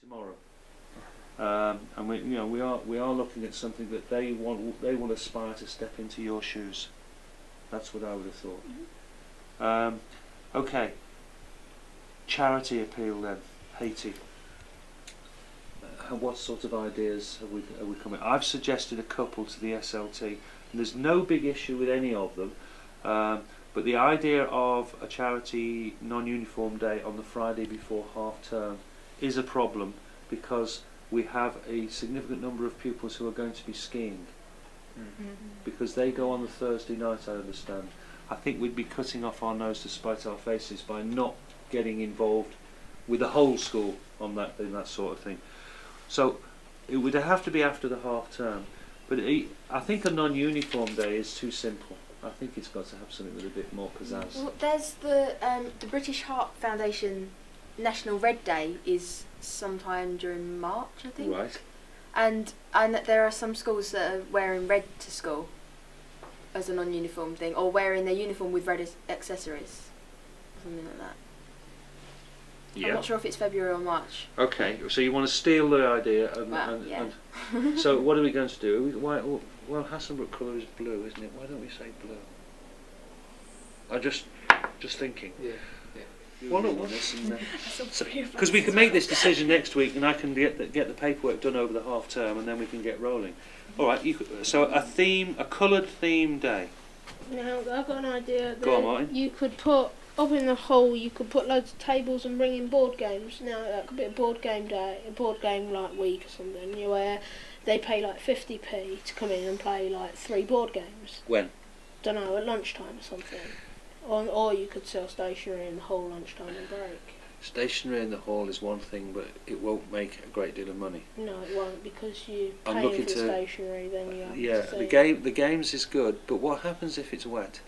tomorrow. And we are looking at something that they will aspire to step into your shoes. That's what I would have thought. Okay. Charity appeal then, Haiti. What sort of ideas are we coming? I've suggested a couple to the SLT. And there's no big issue with any of them, but the idea of a charity non-uniform day on the Friday before half term is a problem because we have a significant number of pupils who are going to be skiing. Because they go on the Thursday night, I understand. I think we'd be cutting off our nose to spite our faces by not getting involved with the whole school on that sort of thing. So it would have to be after the half term, but I think a non-uniform day is too simple. I think it's got to have something with a bit more pizzazz. Well, there's the British Heart Foundation National Red Day is sometime during March, I think. Right. And there are some schools that are wearing red to school as a non-uniform thing, or wearing their uniform with red accessories, something like that. Yeah. I'm not sure if it's February or March. Okay, so you want to steal the idea, and so what are we going to do? Well, Hassenbrook colour is blue, isn't it? Why don't we say blue? I just thinking. Yeah. Well, not because we can make this decision next week, and I can get the paperwork done over the half term, and then we can get rolling. All right. So a coloured theme day. Now I've got an idea. Go on, Martin. You could put up in the hall. You could put loads of tables and bring in board games. Now that could be a board game day, a board game like week or something. Where they pay like 50p to come in and play like 3 board games. When? Don't know, at lunchtime or something. Or you could sell stationery in the hall lunchtime and break. Stationery in the hall is one thing, but it won't make a great deal of money. No, it won't, because you pay for stationery, then you have to the games is good, but what happens if it's wet?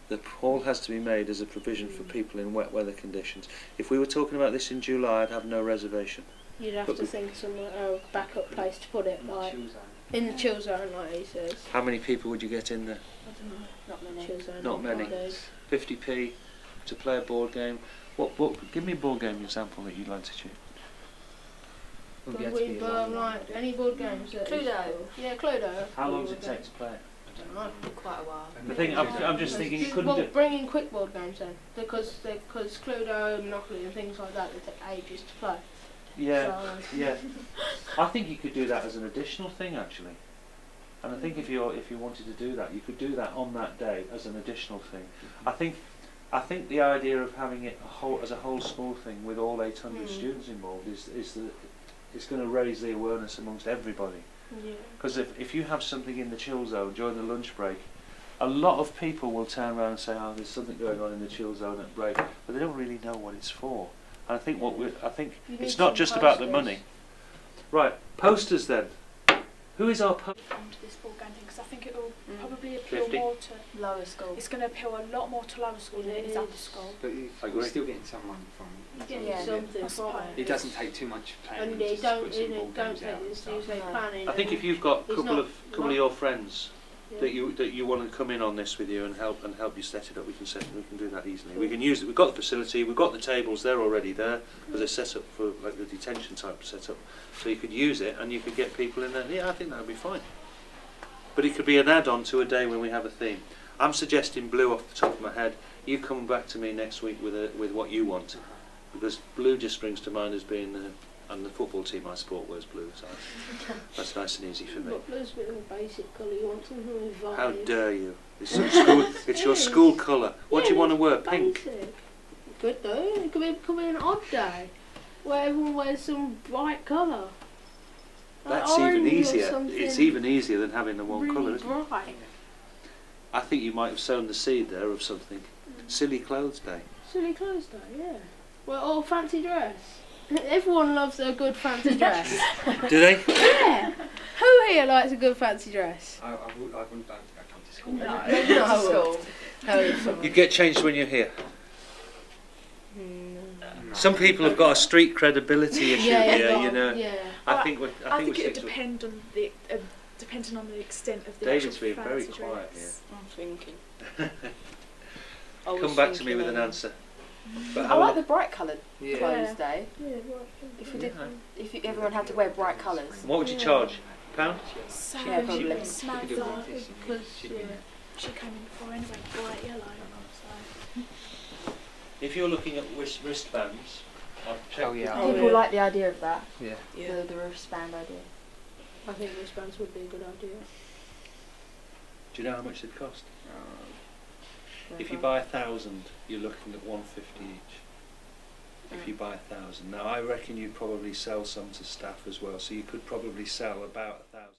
The hall has to be made as a provision for people in wet weather conditions. If we were talking about this in July, I'd have no reservation. You'd have to think of some backup place to put it, like in the chill zone, like he says. How many people would you get in there? I don't know. Not many. Chill zone, not many. 50p to play a board game. What? Give me a board game example that you'd like to choose. Like any board games. Cluedo. Yeah, Cluedo. How long does it take to play it? I don't know. Quite a while. The thing, I'm just thinking you couldn't do. Bring in quick board games then, because Cluedo, Monopoly, and things like that, they take ages to play. Yeah, yeah. I think you could do that as an additional thing, actually. And I think if you wanted to do that, you could do that on that day as an additional thing. I think the idea of having it as a whole school thing with all 800 students involved is going to raise the awareness amongst everybody. Because if you have something in the chill zone during the lunch break, a lot of people will turn around and say, "Oh, there's something going on in the chill zone at break," but they don't really know what it's for. And I think it's not just about the money. Right, posters then. Who is our poster? Onto this ball game thing, because I think it will probably appeal 50? more to lower school. It's going to appeal a lot more to lower school than it is upper school. But you're still getting someone from it. Something from it. It doesn't take too much planning. And they to don't put some ball take games out and this stuff. usually planning. I think if you've got a couple of your friends that you want to come in on this with you and help you set it up, we can do that easily. We can use it. We've got the facility, we've got the tables, they're already there as a set up for like the detention type setup. So you could use it and you could get people in there. Yeah, I think that would be fine. But it could be an add-on to a day when we have a theme. I'm suggesting blue off the top of my head. You come back to me next week with what you want, because blue just springs to mind as being and the football team I support wears blue, so that's nice and easy for me. But blue's a bit of a basic colour. You want something with vibe. How dare you? It's your school colour. What do you want to wear? Pink. Basic. Good though. It could be an odd day where everyone wears some bright colour. That's even easier. It's even easier than having the one really colour, isn't it? Bright. I think you might have sown the seed there of something. Silly Clothes Day. Silly Clothes Day, yeah. Well, or fancy dress. Everyone loves a good fancy dress. Do they? Yeah. Who here likes a good fancy dress? I wouldn't like to come to school. No, maybe not to school. You get changed when you're here. Some people have got a street credibility issue here, you know. Yeah. I think it would depend on the depending on the extent of the David's actual being very fancy quiet dress. here. I'm thinking. Come back to me with an answer. But I like the bright coloured Yeah. clothes day. Yeah, right. If we did, everyone had to wear bright colours. what would you charge? £1? So Yeah, probably. She Snag could do that. like this. Because, She'd have been- She came in before anyway, bright yellow. So. If you're looking at wristbands, I've checked. Oh, yeah. People like the idea of that, Yeah. the wristband idea. I think wristbands would be a good idea. Do you know how much they'd cost? If you buy 1,000, you're looking at 150 each. If you buy 1,000, now I reckon you'd probably sell some to staff as well, so you could probably sell about 1,000.